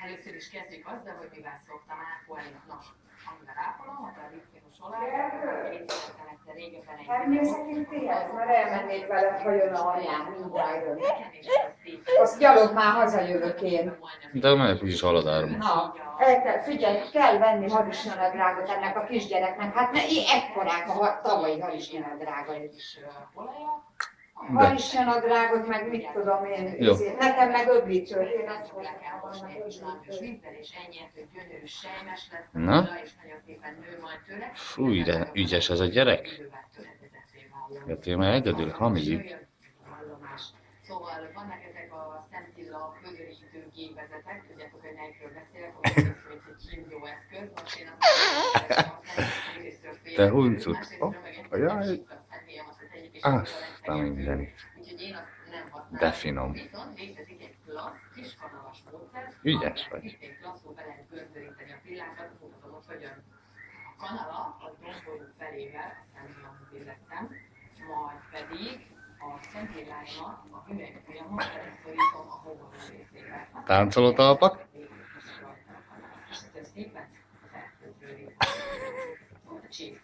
Először is kezdjük azzal, hogy mivel szoktam ápolni. Nos, amivel ápolom, a tradíciós olaj, készítettem egyszer régebben egy Természetesen, mert elmennék veled, ha jön a anyám, mindjárt. Azt gyalog már hazajövök én. De melyek is haladárban. Na, figyelj, kell venni harisnyanadrágot ennek a kisgyereknek. Hát ne, ekkorák a tavalyi harisnyanadrága is. Harisnyanadrágot, meg mit tudom én, nekem meg öblítőt. Én ezt Na? Fúj, de ügyes ez a gyerek. Jöttél már egyedül, hamizik. Szóval vannak ezek a Szentilla ködörítő gépezetek, tudjátok, hogy melyikről beszélek, hogy egy kínzó eszköz, most én azt Te huncut. Jaj. Aztán mindenit. De finom. Viszont létezik egy klassz, kiskanalas módszer. Ügyes vagy. Itt klasszul be lehet gördöríteni a pillákat, mutatom, hogy hogyan. A kanala a domború felével, aztán amit illettem, majd pedig a szentilláimat a hüvelykujjamon beleszorítom a homlok részével. Táncoló talpak? Szépen feltöltődik. Csíp.